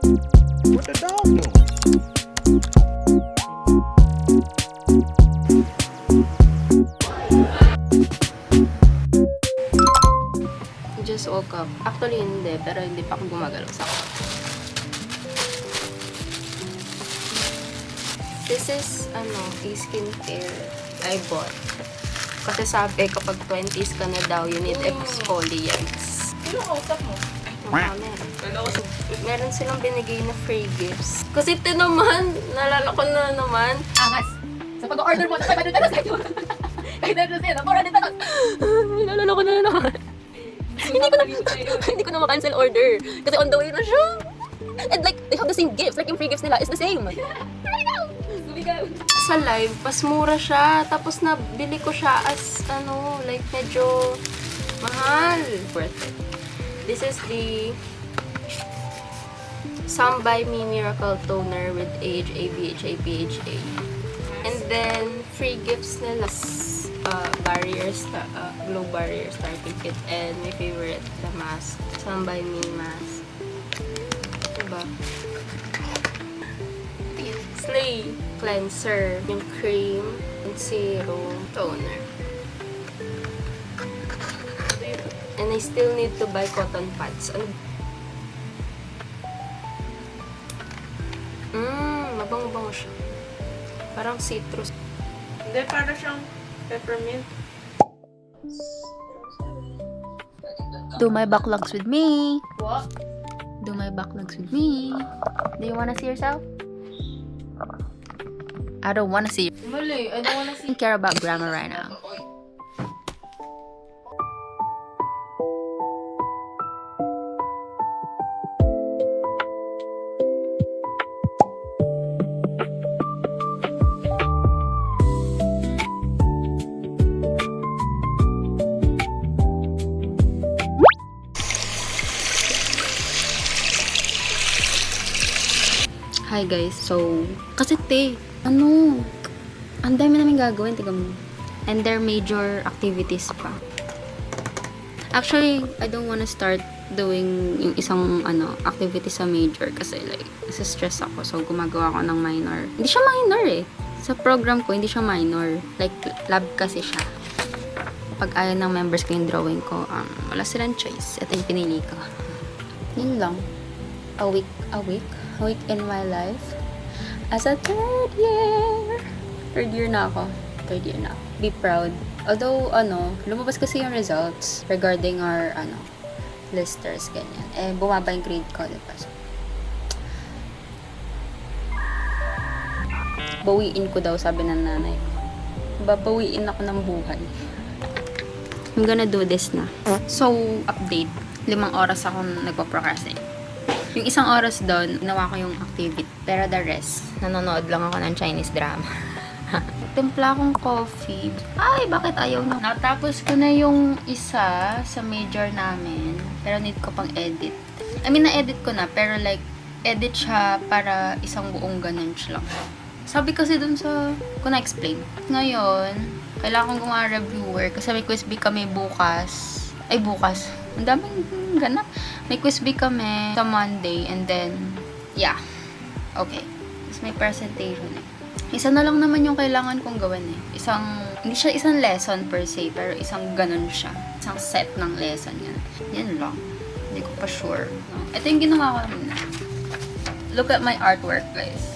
What the dog doing? I just woke up. Actually, hindi. Pero hindi pa ako gumagalaw sa kama. This is, a skincare I bought. Kasi sabi, kapag 20s ka na daw, you need exfoliants. Sino kausap mo? Marami. Meron silang binigay na free gifts. Kasi ito naman, nalala ko na naman. Angas. Sa pag-order mo, nakay 500 pesos kayo. Kahit na siya, 400 pesos. Nalala ko na naman. Hindi ko na ma-cancel order. Kasi on the way na siya. And like, they have the same gifts. Like, yung free gifts nila is the same. Sa live, pas mura siya. Tapos nabili ko siya as, like, medyo mahal. Worth it. This is the Some by Me Miracle Toner with AHA, BHA, PHA. And then, free gifts nila. Barriers, glow barrier starting kit. And my favorite, the mask. Some by Me mask. Diba? Slay cleanser, yung cream, and serum, toner. And I still need to buy cotton pads. Mabango-bango siya. Parang citrus. Hindi, para siyang peppermint. Do my backlogs with me. What? Do my backlogs with me. Do you wanna see yourself? I don't wanna see you. Mali, I don't wanna I don't care about grammar right now. Hi guys, so, kasi ang dami namin gagawin, tiga mo. And there are major activities pa. Actually, I don't wanna start doing yung isang, activity sa major kasi like, nasa-stress ako. So, gumagawa ako ng minor. Hindi siya minor eh. Sa program ko, hindi siya minor. Like, lab kasi siya. Pag ayaw ng members ko yung drawing ko, wala silang choice. Ito yung pinili ko. Yun lang. A week in my life as a third year na ako. Be proud. Although, lumabas kasi yung results regarding our, listers, ganyan. Bumaba yung grade ko, diba? So, bawiin ko daw, sabi ng nanay ko. Babawiin ako ng buhay. I'm gonna do this na. So, update. 5 oras ako nagpa-procrastinate. Yung 1 oras doon, ginawa ko yung activity. Pero the rest, nanonood lang ako ng Chinese drama. Timpla akong coffee. Ay, bakit ayaw na? Natapos ko na yung isa sa major namin. Pero need ko pang edit. I mean, na-edit ko na. Pero like, edit siya para isang buong ganun siya lang. Sabi kasi dun sa, kung na-explain. Ngayon, kailangan kong gumawa reviewer. Kasi may quiz bee kami bukas. Ay, bukas. Ang daming ganap. May quiz bee kami sa Monday. And then, yeah. Okay. Tapos may presentation eh. Isa na lang naman yung kailangan kong gawin eh. Hindi siya isang lesson per se, pero isang ganun siya. Isang set ng lesson yan. Yan lang. Hindi ko pa sure. No? Ito yung ginawa ko na. Look at my artwork, guys.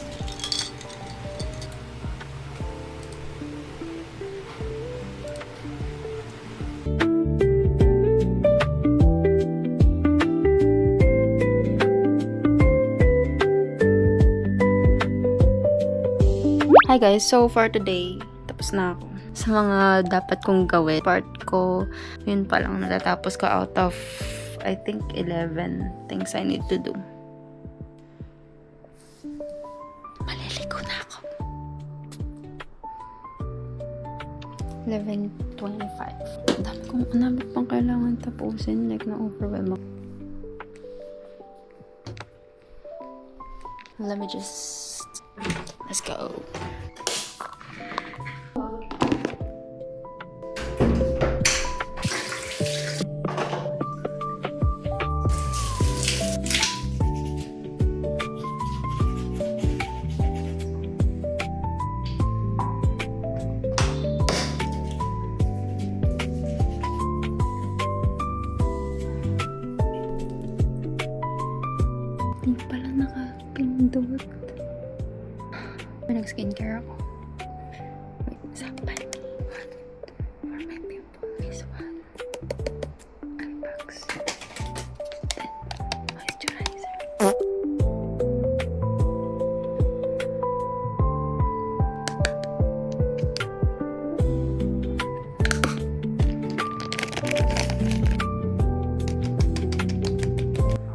Hi guys, so for today, tapos na ako. Sa mga dapat kong gawin, part ko, yun pa lang natatapos ko out of, I think, 11 things I need to do. Maliligo na ako. 11:25. Ang dami pang kailangan tapusin, like na-overwhelm ako. Let me just... Let's go. Hindi pala nakapindot. Nag-skincare ako. Wait, sampan. For my pimple is 1. Eye-box. Then, moisturizer.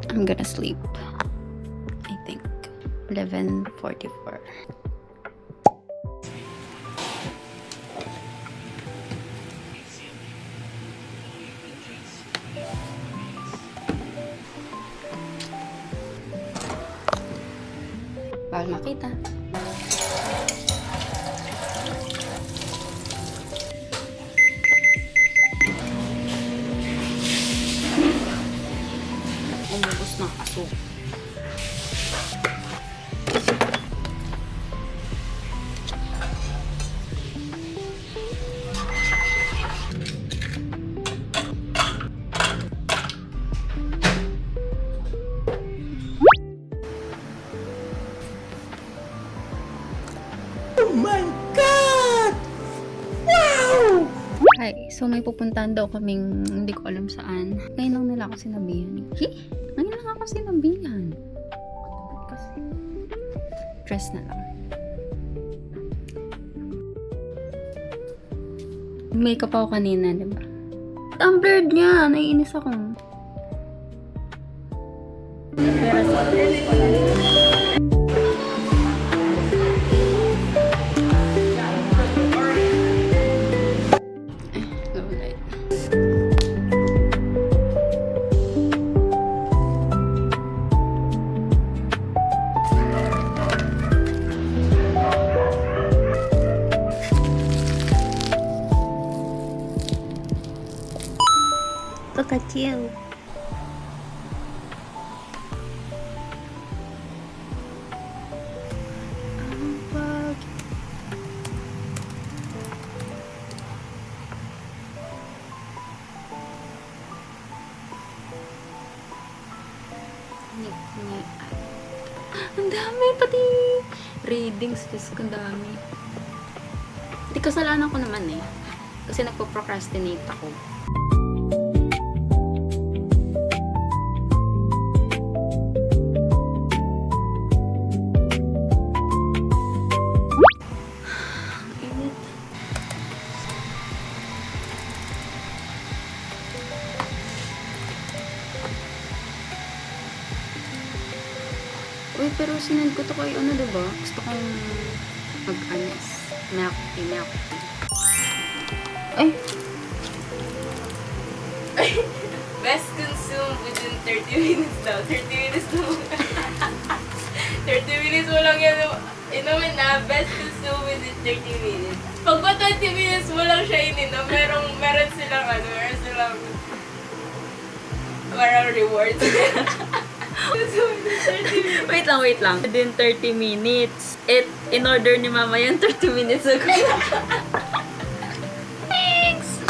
I'm gonna sleep. I think 11:44. Bawal makita. Umubos ng aso. Oh my God! Wow! Hi, so may pupuntahan daw kaming hindi ko alam saan. Ngayon lang nila ako sinabihan. Ngayon lang ako sinabihan. Kasi, dress na lang. Makeup ako kanina, diba? Ang blurred niya, naiinis ako. Pero sa low light. Look at you. Ang dami, pati readings, Diyos ko, ang dami. Hindi, kasalanan ko naman eh. Kasi nagpo-procrastinate ako. Ang init. Uy, pero sinend ko to kay ano, diba? Gusto kong mag-anis. Milk tea. Ay! Best consumed within 30 minutes daw. 30 minutes mo. 30 minutes mo lang yan. Inumin na, best consumed within 30 minutes. Pag ba 20 minutes mo lang siya ininom, meron silang parang rewards. Wait lang. Within 30 minutes. In order ni mama yan 30 minutes ago. Thanks!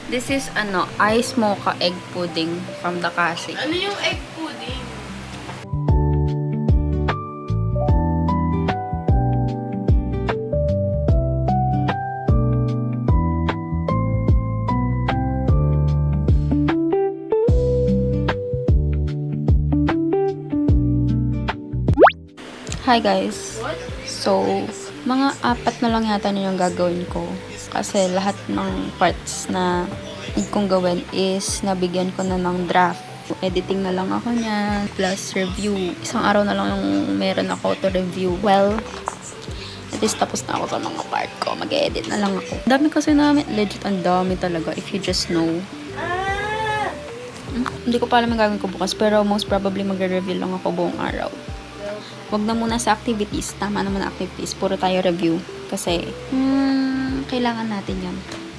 This is ice mocha egg pudding from the Kasi. Ano yung egg pudding? Hi guys. What? So, mga 4 na lang yata na yung gagawin ko. Kasi lahat ng parts na need kong gawin is nabigyan ko na ng draft. Editing na lang ako niyan, plus review. Isang araw na lang yung meron ako to review. Well, at least tapos na ako sa mga part ko. Mag-edit na lang ako. Dami kasi namin. Legit, ang dami talaga. If you just know. Hindi ko pa alam yung gagawin ko bukas. Pero most probably magre-review lang ako buong araw. Wag na muna sa activities. Tama naman ang activities. Puro tayo review. Kasi, kailangan natin yan.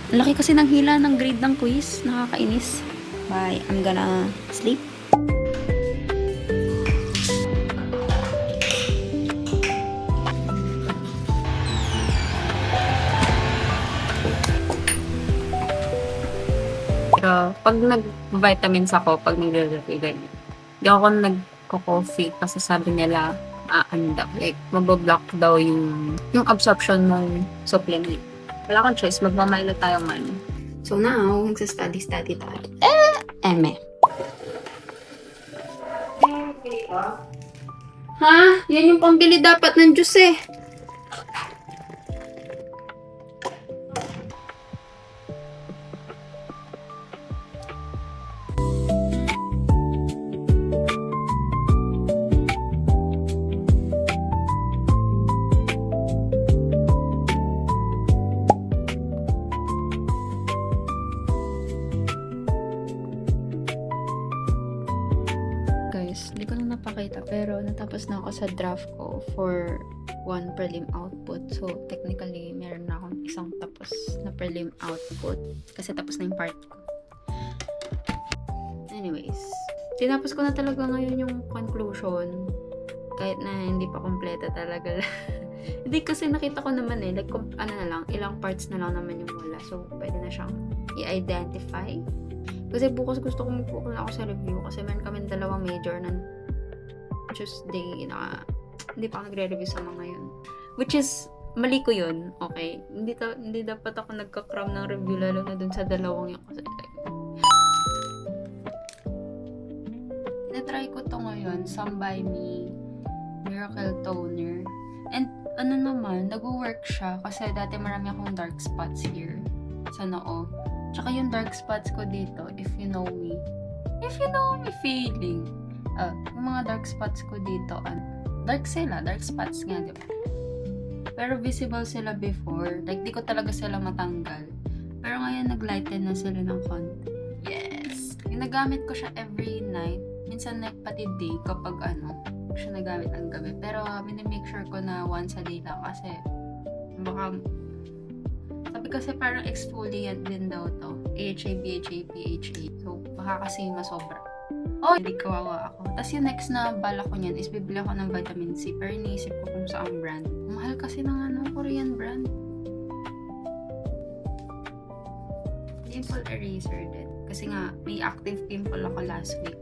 Ang laki kasi ng hila ng grade ng quiz. Nakakainis. Bye. I'm gonna sleep. Pero pag nag-vitamins ako, pag nagre-review ganyan, hindi ako nagko-coffee kasi sabi nila, like, mabablock daw yung absorption ng supplement. Wala akong choice, magmamilo tayong man. So now, magsa-study tayo. Eme. Ha? Yan yung pambili dapat ng juice eh. Guys, hindi ko na napakita pero natapos na ako sa draft ko for one prelim output. So, technically, meron na akong isang tapos na prelim output kasi tapos na yung part ko. Anyways, tinapos ko na talaga ngayon yung conclusion kahit na hindi pa kompleta talaga. Hindi kasi nakita ko naman like ano na lang, ilang parts na lang naman yung wala. So, pwede na siyang i-identify. Kasi bukas gusto ko mag-focus ako sa review kasi meron kami dalawang major ng Tuesday na hindi pa ako nagre-review sa mga yun. Which is, mali ko yun, okay? Hindi dapat ako nagka-cram ng review lalo na dun sa dalawang yun. Kasi na-try ko to ngayon, Some By Me Miracle Toner. And ano naman, nag-work siya kasi dati marami akong dark spots here sa noo. Tsaka yung dark spots ko dito, if you know me feeling. Yung mga dark spots ko dito, dark spots nga, diba? Pero visible sila before, like di ko talaga sila matanggal. Pero ngayon nag-lighten na sila ng konti. Yes! Ginagamit ko siya every night. Minsan like pati day kapag siya nagamit ang gabi. Pero minimake sure ko na once a day lang kasi baka sabi kasi parang exfoliant din daw to. AHA, BHA, PHA. So, baka kasi masobra. Oh, hindi kawawa ako. Tapos yung next na bala ko niyan is bibili ako ng vitamin C. Pero iniisip ko kung saan brand. Mahal kasi ng Korean brand. Pimple eraser din. Kasi nga, may active pimple ako last week.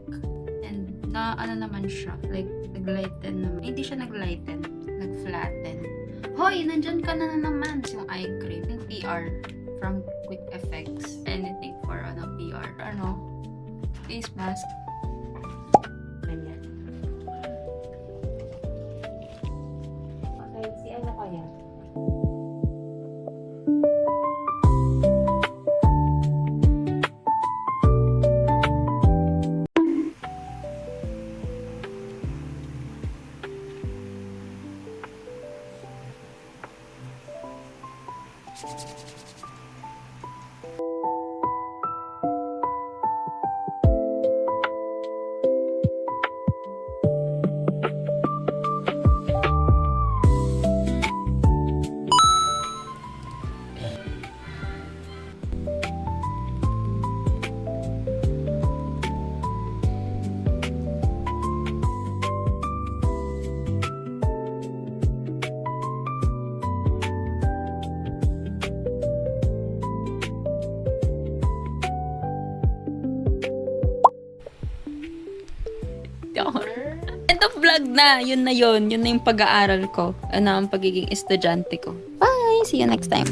And naman siya. Like, nag-lighten naman. Hindi siya nag-lighten. Nag-flatten. Hoy, nandyan ka na naman. Yung eye cream. Yung PR from Quick Effects. Anything for PR. Face mask. Ganyan. Okay, si ano kaya? End of vlog na. Yun na yun. Yun na yung pag-aaral ko. Ano ang pagiging estudyante ko. Bye! See you next time.